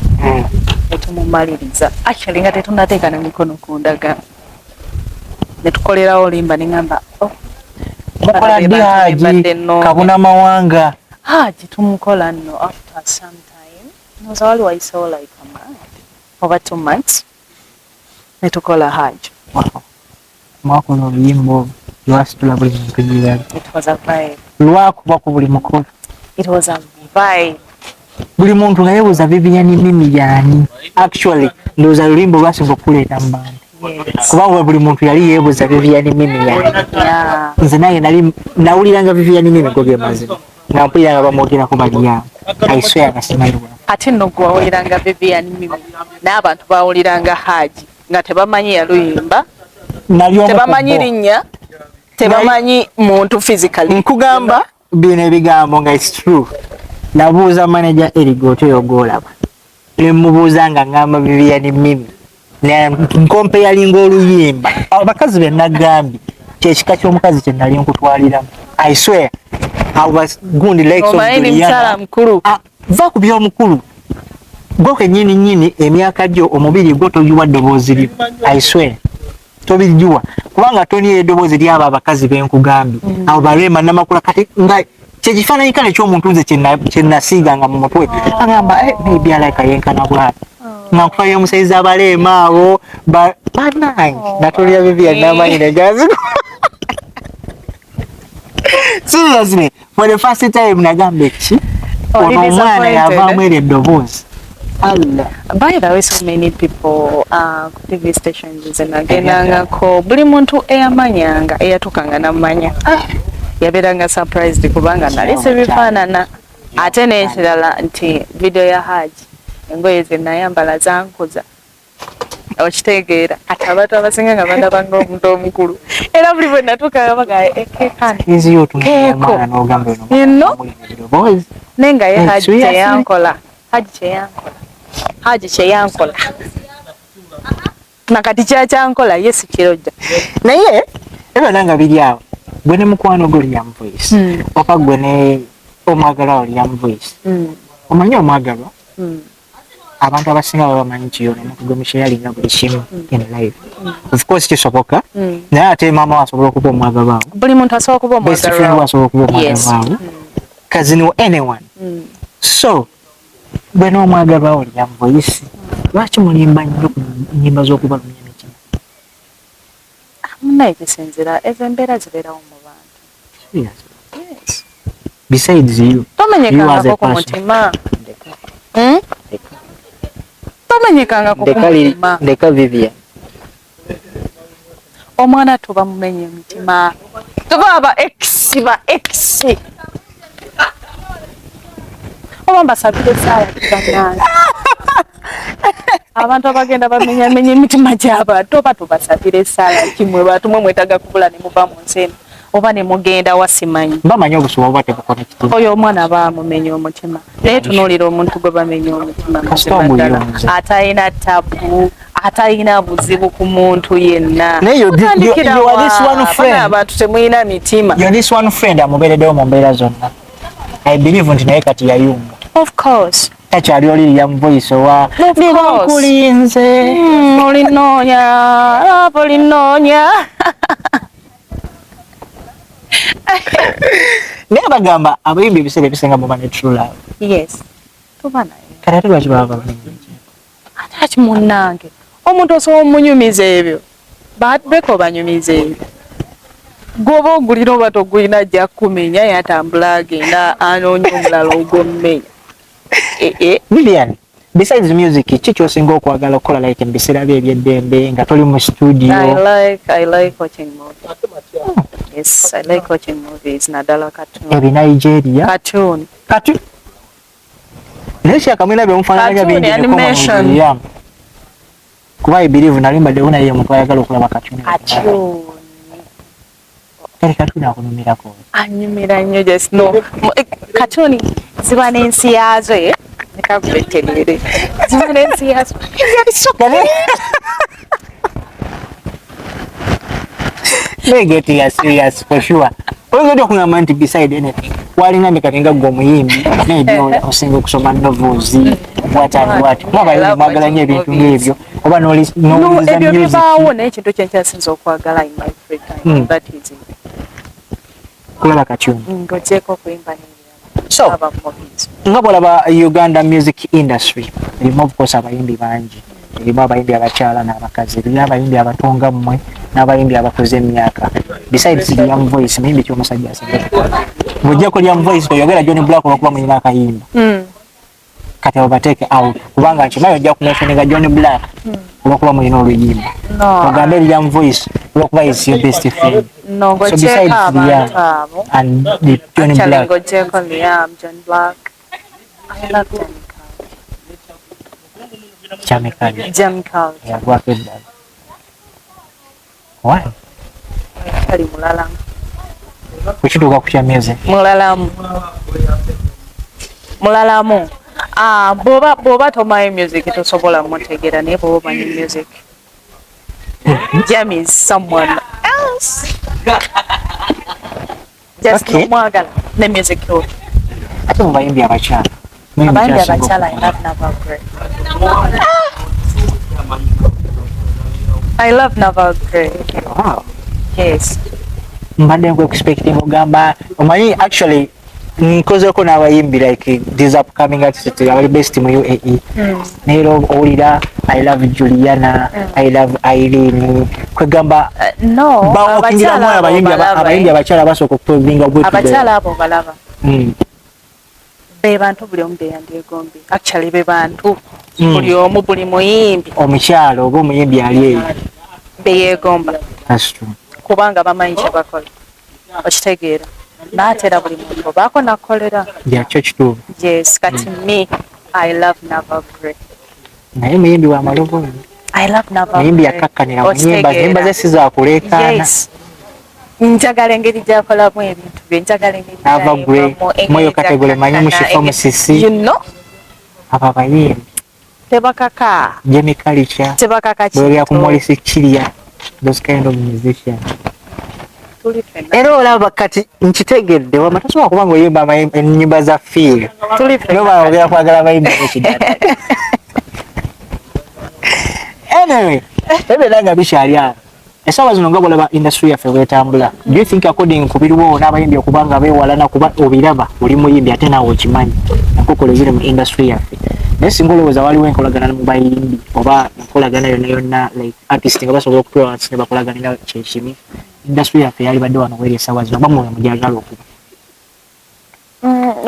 Netumumaliriza. Actually nga tetunateeka na mikono ku ndaga. Netukolera oluyimba nengamba mukola ddi Haji kabuna mawanga Haji tumukola nno after some time noza wali wayisewo like a month over 2 months netukola Haji mwakola oluyimba lwasitula buli muntu jirani. It was a vibe. Lwakuba ku buli mukolo. It was a vibe. Buli muntu nga yebuuza Vivian Mimi yani actually ndowooza luluyimba lwasinga okuleeta mu bandi. Kubanga buli muntu yali yebuuza Vivian Mimi yani. Nze naye nali nawuliranga Vivian Mimi goge mazima. Nga mpuliranga bamwogerako balya. I swear nga simanyi. Ate nno gwe wawuliranga Vivian Mimi n'abantu bawuliranga Haji nga tebamanyi yaluyimba. Tebamanyi linnya. Tebamanyi muntu physically. Nkugamba bino ebigambo nga it's true. Nabuuza manager Erigoto yogolaba. Nemubuuza nga ngamba Vivian Mimi. Nkompe yalinga oluyimba abakazi be nagambye kyekika ky'omukazi kye nali nkutwaliramu. I swear I was gundi like so mkulu va ku by'omukulu gwo kenyini nyini emyaka gyo omubiri gwo toyiwa ddoboozi lyo. I swear tobijuwa kubanga toni eddoboozi ly'abo abakazi be nkugambye abo balema namakula kati nga kyekifaananyi kale ky'omuntu nze kye nasiiganga mu mutwe agamba maybe alike yenkana bwati Nakufayo omusaiza abalema abo banange natulya Vivian n'amanyi negazi. Seriously, for the first time nagambe ki ono omwana yavaamu eryo eddoboozi. By the way, so many people TV stations nagendangako buli muntu eyamanyanga eyatukanga namanya yabeeranga surprised kubanga nalese bifaanana ate n'ekirala nti video ya Haji engoye ze nayambala zankuza okitegeera ate abantu abasinga nga bandabanga omuntu omukulu era buli bwe natuuka baga ekekani nenga ye Haji kyeyankola nakati kyakyankola ye si kirojja naye ebyo nanga biri awo gwe ne mukwano gwo Liam Voice oba gwe ne omwagalwa Liam Voice omanyi omwagalwa abantu abasinga bamanyi nti yono omuntu gwe mushe yalinga buli kimu in life of course kisoboka naye ate maama asobola okuba omwagalwa buli muntu asobola kuba omwagalwa asobola okuba omwagalwa cousin or anyone so bwe n'omwagalwa Liam Voice lwaki mulimba nnyo ku nnyimba z'okubalumya emitima? Munaye kisinzira ezo embeera zibeerawo mu bantu. Yes. Besides you, tomenyekangako ku mutima. Tomenyekangako ku mutima. Ndeka Vivian. Omwana tuba mumenye emitima. Tuba aba ex. Obamba sabire sawa kugana. Abantu abagenda bamenya emitima gy'abantu oba tubasabire essala kimwe batumwe mwetaga kubula ne muva mu nseno oba ne mugenda wasimanyi bamanyi obusuwa oba tebukonekiti oyo omwana bamumenya omutima naye tunuulira omuntu gwe bamenya omutima atayina tabu atayina buzibu ku muntu yenna abantu temuyina mitima this one friend amubeereddewo mu mbeera zonna I believe nti naye kati yayunga of course Achari oli Liam Voice wa kulinze olinonya ne bagamba abayimbi ebiseera ebisinga mu bane true love yes tuba naye kati lwaki baba ate munnange omuntu osobola omunyumiza ebyo beko banyumiza ebyo gwoba ogulina oba togulina ajja kumenya yatambula agenda anoonya omulala ogwomumenya Vivian, besides music, kiki kyosinga okwagala okukola like mbiseera bye eby'eddembe nga toli mu studio? I like watching movies. Yes, I like watching movies. Nadala cartoon. Ebi Nigeria? Cartoon. Nesha kamwina bye mfananya bingi animation. Kuba I believe nalimba de una ye muntu ayagala okulaba cartoon. Cartoon akunumirako. Anyumira nnyo just no. Cartoon ziba n'ensi yazo nekakubeterere ziba n'ensi yazo yali sokale get serious for sure. Oyinza okungamba nti beside anything walinga katinga gwe omuyimbi n'ebyo osinga okusoma novels what mwagala mwagala nnyo ebintu ng'ebyo oba n'owuliza ebyo bibaawo naye ekintu kyenkyasinza okwagala in my free time that is kulaba kacyuma ng'ogyeko okuyimba so nga bwolaba Uganda music industry erimu of course abayimbi bangi erimu abayimbi abakyala n'abakazi erimu abayimbi abatonga mmwe n'abayimbi abakoze emyaka besides Liam Voice muyimbi ky'omusajja asinga ng'ojjako Liam Voice toyogera Johnny Black olwokuba mulina akayimba kati obateeke out kubanga nkimanyi ojja kumentioninga Johnny Black olwokuba mulina oluyimba ogambe Liam Voice olwokuba is your best friend. No, so besides Liam and the Johnny Black. Liam, John Black. I love Johnny Calvin. Yeah, work with that. Why? Mulalamu. Kuchituka kucha music. Mulalamu. Boba tomaye music tosobola mutegera naye boba manyi music. Jam is someone else. Just mwagala ne music yo. Ate mubayimbi abakyala. Abayimbi abakyala I love Naval Grey. I love Naval Grey. Wow. Yes. Mbadde nkwe expecting ogamba omanyi actually nkozeko n'abayimbi like these upcoming artists abali best mu UAE. Nero owulira I love Juliana, I love Irene, kwegamba no bawokingira mwana abayimbi abakyala basooka okutobinga bwe abakyala abo balaba be bantu buli omu beyandyegombe actually be bantu buli omu buli muyimbi omukyala oba omuyimbi ali eyo beyegomba that's true kubanga bamanyi kye bakola okitegeera naatera buli muntu obaako nakolera yakyo kituufu yes kati me I love Nava Gray naye muyimbi wa malobo I love Nava Gray muyimbi yakakkanira nyimba ze sizakuleekaana yes njagala engeri gyakolamu ebintu bye njagala engeri Nava Gray moyo kategole manyi mushifa musisi you know aba bayimbi tebakaka Jamie Kalicha tebakaka bwe kumolisi Chilia those kind of musicians era olaba kati nkitegedde wama tasobola kubanga oyimba ennyimba za fiiri noba ogera kwagala bayimba ekidala anyway ebera nga bikyali awo esaawa zino nga bwolaba industry yaffe bwetambula do you think according ku biriwo n'abayimbi okubanga beewalana kuba obiraba oli muyimbi ate naawe okimanyi enkokola eziri mu industry yaffe naye singa olowooza waliwo enkolagana mu bayimbi oba enkolagana yonna yonna like artist nga basobola okutuula wansi ne bakolaganira kyekimi industry yaffe yali badde wano weri esaawa zino oba mwoyo mugyagala okuba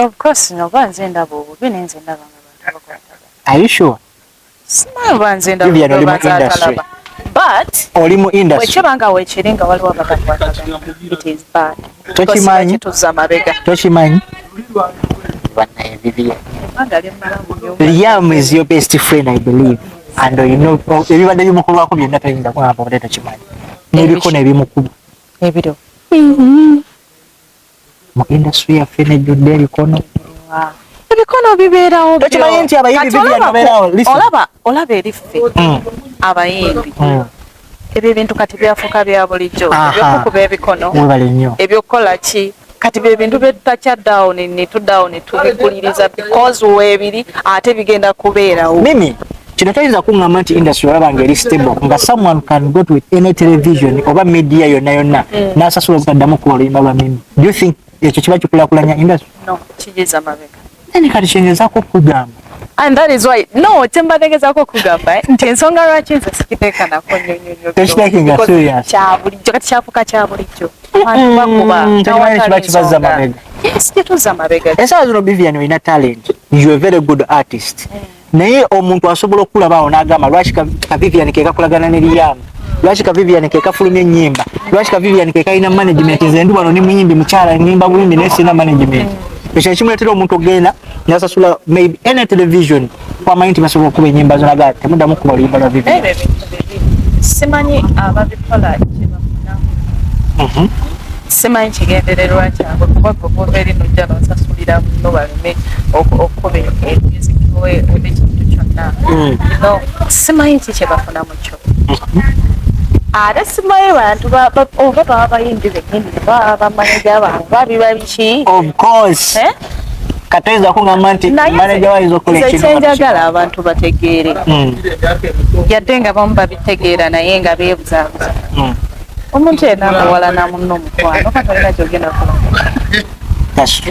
of course noba nze ndaba obubi nenze ndaba nga bantu are you sure sinaba nze ndaba Vivian oli mu industry but oli mu industry wekibanga weekiri nga waliwo abatakwatagana it is bad tokimanyi tokimanyi banaye Vivian Liam is your best friend I believe and you know ebibadde bimukulwako byonna toyinza kwamba obadde tokimanyi n'ebikono ebimukuba ebiro mu industry yaffe nejjudde ebikono ebikono bibeerawo tokimanyi nti abayimbi Vivian babeerawo olaba eriffe abayimbi ebyo ebintu kati byafuuka bya bulijjo ebyokukuba ebikono ebyokukola ki kati bye bintu byetutakya down tubiguliriza because weebiri ate bigenda kubeerawo Mimi kino toyinza kuŋŋamba nti industry olaba ng'eri stable nga someone can go to any television oba media yonna yonna n'asasula obutaddamu kuba oluyimba lwa Mimi do you think ekyo kiba kikulaakulanya industry no kigiza mabega nani kati kyengezaako okugamba and that is why no kyembategezaako okugamba nti ensonga lwaki nze sikiteekanako tekiteekinga serious kyabulijjo kati kyafuuka kya bulijjo abantu bakuba kibaza mabega yes kituza mabega esaawa zino Vivian olina talent you a very good artist naye omuntu asobola okulabaawo n'agamba lwaki ka Vivian ke kakolagana ne Liam lwaki ka Vivian ke kafulumya ennyimba lwaki ka Vivian ke kalina management nze ndi wano ne muyimbi mukyala nnyimba bulumbi naye sirina management ekyo kimuleetera omuntu ogenda n'asasula maybe any television kwamanyi nti basobola okuba ennyimba zonaga temuddamu kuba oluyimba lwa Vivian simanyi ababikola kyebafunamu simanyi kigendererwa kyabwe kuba gwe eri nojja n'osasulira muno baleme okuba music oba ekintu kyonna no simanyi ki kyebafunamu kyo ate simanyi bantu oba baba bayimbi bennyini baba bamaneja bange babiba biki of course katoyinza kuŋŋamba nti manager wayinza okukola ekintu kyenjagala abantu bategeere yadde nga bamu babitegeera naye nga beebuzaabuza omuntu yenna amuwala namunno omukwano katolina gyogenda kula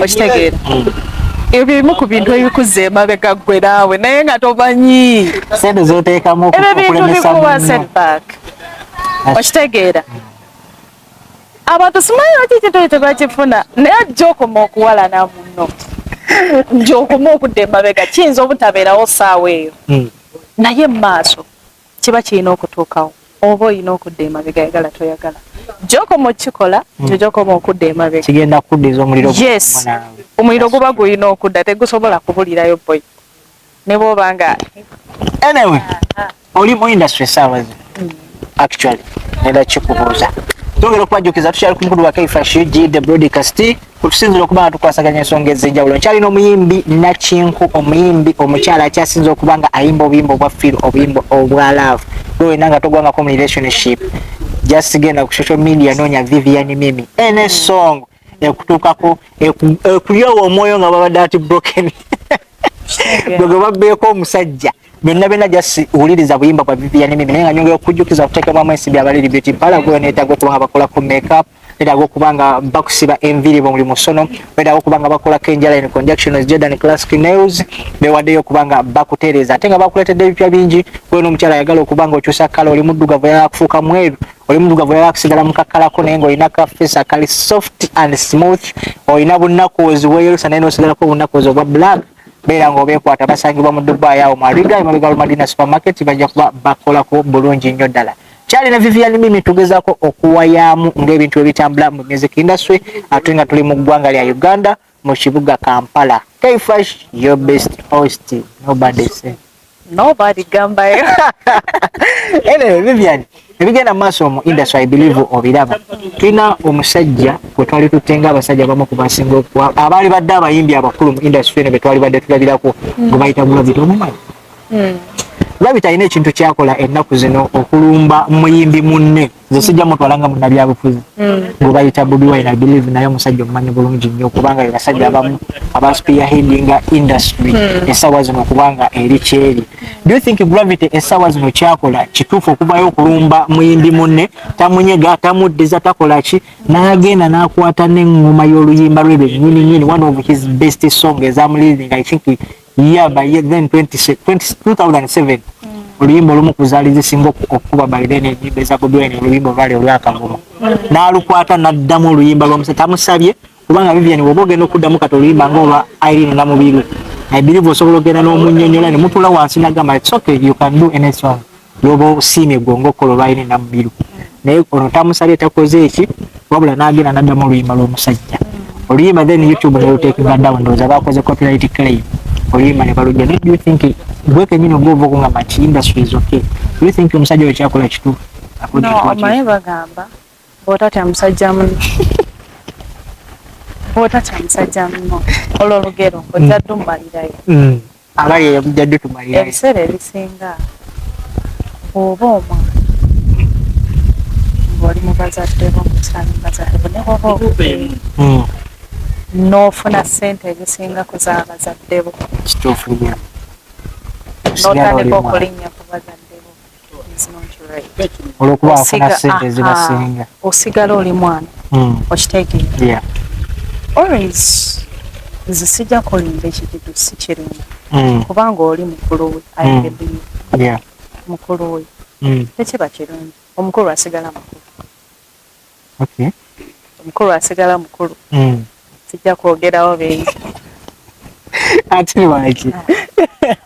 okitegeera ebyo bimu ku bintu ebikuza emabega ggwe naawe naye nga tomanyi sente zoteekamu ebyo bintu bikuba setback okitegeera abantu simanyi lwaki kintu tebakifuna naye ajja okoma okuwalana munno nja okoma okudda emabega kiyinza obutabeerawo saawa eyo naye mu maaso kiba kirina okutuukawo oba olina okudda emabega yagala toyagala gyokoma okukikola gyokoma okudda emabega kigenda kuddiza omuliro yes omuliro guba gulina okudda tegusobola kubulirayo boy ne bwoba nga anyway oli mu industry saawa zino actually nenda kikubuuza tongera okubajjukiza tukyali ku mukulu wa Kaifashi the broadcast kutusinzira okuba nga tukwasaganya ensonga ez'enjawulo nkyalina omuyimbi Nakinku omuyimbi omukyala akyasinza okuba nga ayimba obuyimba obwa feel obuyimba obwa love wena nga togwangako mu relationship just genda ku social media noonya Vivian Mimi any song ekutuukako ekulyowa omwoyo nga babadde ati broken gwe babbeeko omusajja byonna just wuliriza buyimba bwa Vivian Mimi naye nga nyongera okujjukiza kuteekebwamu ensimbi abaliri beauty parlour gwe neetaaga okuba nga bakolako makeup beetaaga okubanga bakusiba enviiri bwe muli musono, beetaaga okubanga bakola kenjala in conjunction with Jordan Classic Nails, beewaddeyo okubanga bakutereeza ate nga bakuleetedde ebipya bingi. Gwe n'omukyala ayagala okubanga okyusa kkala, oli muddugavu yala kufuuka mweru, oli muddugavu yala kusigala mu kakkalako naye ng'olina kafeesa kali soft and smooth, olina bunnakoozi bweyerusa naye n'osigalako obunnakoozi obwa black, beera ng'obeekwata. Basangibwa mu Dubai awo Mariga emabega Madina supermarket, bajja kuba bakolako bulungi nnyo ddala. Kyali ne Vivian Mimi tugezaako okuwayaamu ng'ebintu ebitambula mu music industry ate nga tuli mu ggwanga lya Uganda mu kibuga Kampala. K-Fresh, your best host. Nobody gambayo. Anyway, Vivian, ebigenda maaso mu industry I believe obiraba. Tulina omusajja kwe twali tutenga abasajja abamu ku basinga okuwa abaali badde abayimbi abakulu mu industry ne be twali badde tulabirako gwe bayita Gravit omumanyi. Gravit alina ekintu kyakola ennaku zino okulumba muyimbi munne nze sijja mutwalanga munnabyabufuzi gwe bayita Bobi Wine. I believe naye omusajja omumanyi bulungi nnyo kubanga be basajja abamu abaspearheadinga industry essaawa zino okubanga eri kyeri. Do you think Gravit essaawa zino kyakola kituufu okuvayo okulumba muyimbi munne tamunyega tamuddiza takola ki n'agenda n'akwata n'eŋŋoma y'oluyimba lwe bennyini one of his best songs ezamulirizinga I think year by year then 2007 oluyimba olumu kuzaaliza singa okuba by then ennyimba eza Bobi Wine oluyimba olwali olwakagoma n'alukwata n'addamu oluyimba lw'omusajja tamusabye kubanga Vivian bw'oba ogenda okuddamu kati oluyimba ng'olwa Irene Namubiru I believe osobola ogenda n'omunnyonnyola ne mutula wansi n'agamba it's okay you can do any song y'oba osiimye gwe ng'okola olwa Irene Namubiru naye ono tamusabye takoze eki wabula n'agenda n'addamu oluyimba lw'omusajja oluyimba then YouTube ne luteekinga down ndowooza baakoze copyright claim oluyimba ne balujja. Do you think gwe kenyini ogwova okungamba nti industry is okay? Do you think omusajja oyo kyakola kituufu? No, omanyi bagamba bw'otatya musajja muno bw'otatya musajja muno olwo olugero ojja ddu mmalirayo abali eyo mujja ddu tumalirayo ebiseera ebisinga bw'oba omwana ng'oli mu bazadde bo mukyali mu bazadde bo ne bw'oba obubeera n'ofuna ssente ezisinga ku z'abazadde bo kituufu nnyo n'otandika okulinnya ku bazadde bo olw'okuba afuna ssente ezibasinga osigala oli mwana okitegeera always nze sijja kulimba ekididu si kirimba kubanga oli mukulu we ayegedde mukulu we tekiba kirungi omukulu asigala mukulu omukulu asigala mukulu sijja kwogerawo beeyi ate lwaki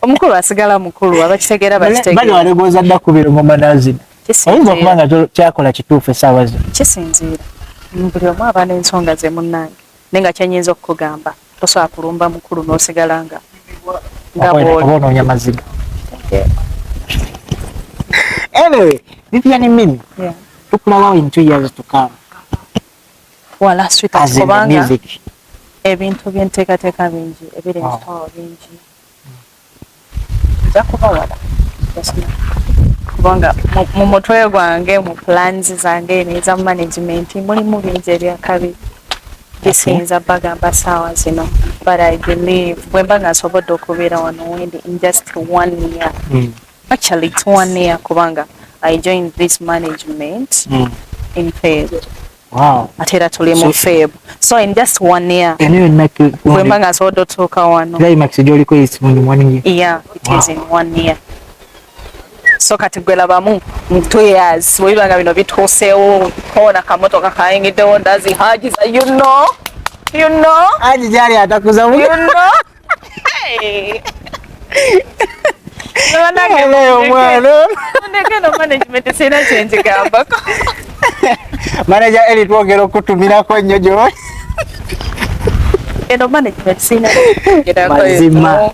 omukulu asigala mukulu abakitegeera bakitegeera bano walegoza dda kubira ngoma nazina oyinza okuba nga kyakola kituufu essaawa zino kisinziira buli omu aba n'ensonga ze munnange naye nga kyenyinza okukugamba tosobola kulumba mukulu n'osigala nga onoonya maziga. Anyway, Vivian Mimi tukulabawo in 2 years to come wala sweetheart kubanga ebintu byenteekateeka bingi ebiri mu kitaawo bingi nja kubawala kubanga mu mutwe gwange mu plans zange n'eza management mulimu bingi ebyakabi bisinza bagamba saawa zino but I believe bwe mba nga nsobodde okubeera wano wendi in just 1 year actually it's 1 year kubanga I joined this management in Feb. Wow. Atera tuli mu Feb. So in just 1 year. Bwe mba nga nsobodde otuuka wano. Climax gy'oliko is in 1 year. Yeah, it is in 1 year. So kati gwe labamu mu 2 years bwebibanga bino bituuseewo koona kamotoka kayingiddewo ndazi Haji za you know Haji gyali atakuza mu you know hey no management sina change gambako manager eli twogera okutumirako nnyo gyo eno management sina mazima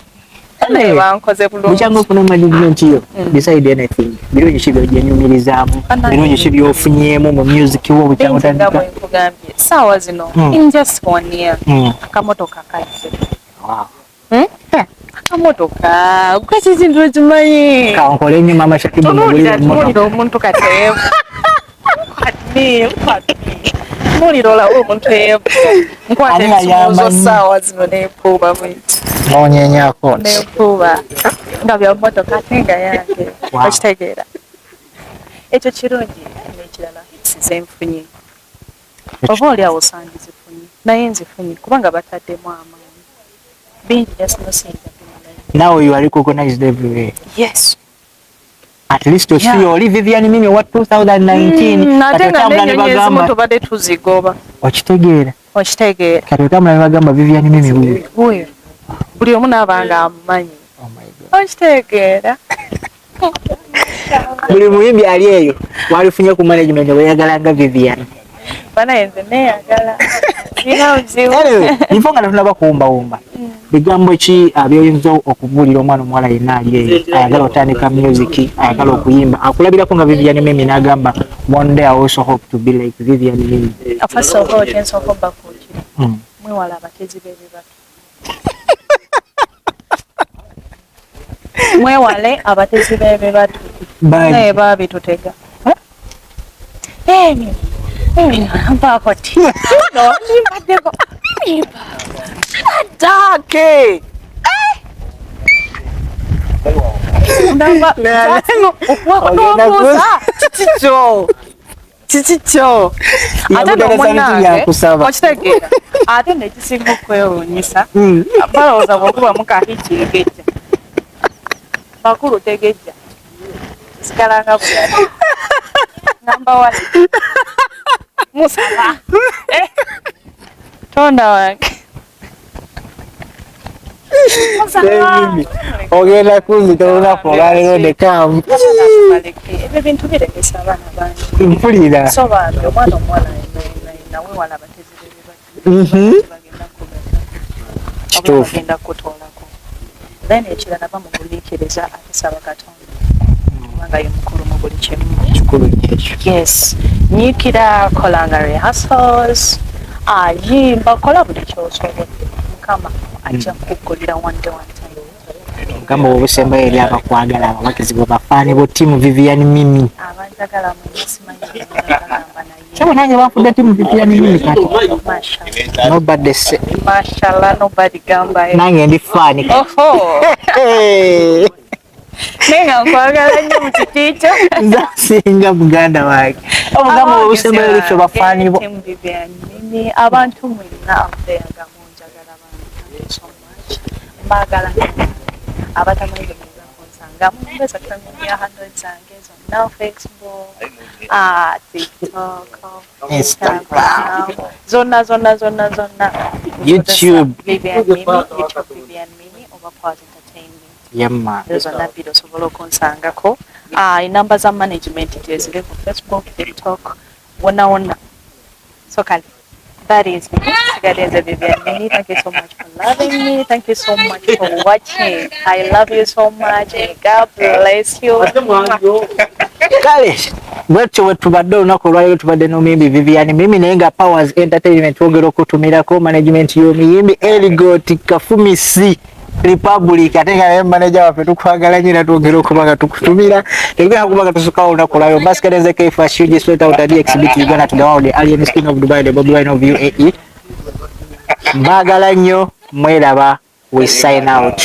bankoze bulungi mukyanga okufuna management yo decide anything birungi ki by'onyumirizaamu birungi ki by'ofunyeemu mu music wo bukyanga otandika nkugambye saawa zino in just 1 year akamotoka kayise akamotoka kweki kintu ekimanyi kankole nnyo mama Shakibu mulira omuntu kateevu mulira olawo omuntu evu nkwata ekibuuzo saawa zino neepuuba mwiti noonyenyako neepuuba nga byamotoka ate nga yange okitegeera ekyo kirungi n'ekirala hits zenfunye oba oli awo sangi zifunye naye nzifunye kubanga bataddemu amaanyi bingi jasinosinza. Now you are recognized everywhere. Yes. At least oli Vivian Mimi wa 2019 natenga nenyonyi ezimu tubadde tuzigoba. Okitegeera kati otambula ne bagamba Vivian Mimi wuyo buli omu n'abanga amumanyi. Okitegeera buli muyimbi ali eyo walifunye ku management weyagalanga Vivian banayenze neyagala nfonga natunaba kuwumbawumba bigambo ki byoyinza okubuulira omwana omuwala yenna ali eyo ayagala otandika music ayagala okuyimba akulabirako nga Vivian Mimi n'agamba one day I also hope to be like Vivian Mimi. First of all kyensooka obbakuukira mwewala abatezi b'ebibatu mwewale abatezi b'ebibatu naye baabitutega mpaako ti nimbaddeko dake kikikyo ate nomunange okitegeera ate nekisinga okwewuunyisa balowooza bwokuba mukahikirigejja bakulu tegejja sikalanga bulala ngamba wali musaba tonda wange ogenda kuzita olunaku olwaleero nekamu ebyo bintu biremesa abaana bangi mpulira so bambi omwana omuwala nawe wala abatezi bebibagenda kutoolako then ekirala bamuguliikiriza ate saba Katonda kubanga ye mukulu mu buli kimu. Yes, nyikira kolanga rehearsals yimba kola buli kyosobola mukama ajja kukukolera one time. Gamba obusemba eri abakwagala abawagizi bafaani bo timu Vivian Mimi abanjagala mwesimanyi sabo nange bafudde timu Vivian Mimi kati nobody say mashallah nobody gamba nange ndi fani nenga nkwagala nnyo mu kitiikyo singa muganda wange obugamba obusemba eri ffe bafaani bo timu Vivian Mimi abantu mwenna amuteyaga munjagala bange so much mbagala abatamanyi bemeza kunsanga mumbeza family handle zange zonna Facebook TikTok Instagram zonna YouTube Vivian Mimi oba Pause Entertainment yamma zonna video osobola okunsangako inamba za management teziri ku Facebook TikTok wonna so kale that is me. Vivian Mimi. Thank you so much for loving me. Thank you so much for watching. I love you so much. God bless you. Kale bwetyo wetubadde olunaku olwaleero tubadde n'omuyimbi Vivian Mimi naye nga Powers Entertainment twogera okutumirako management y'omuyimbi Eligot Kafumisi Republic ate nga naye manager waffe tukwagala nnyo era twogera okuba nga tukutumira tegera kuba nga tusukawo olunaku olwaleero Basket Kefa Shuji Sweat Out Adi Exhibit Uganda to the world the alien skin of Dubai the Bobby Wine of UAE mbagala nnyo mweraba we sign out.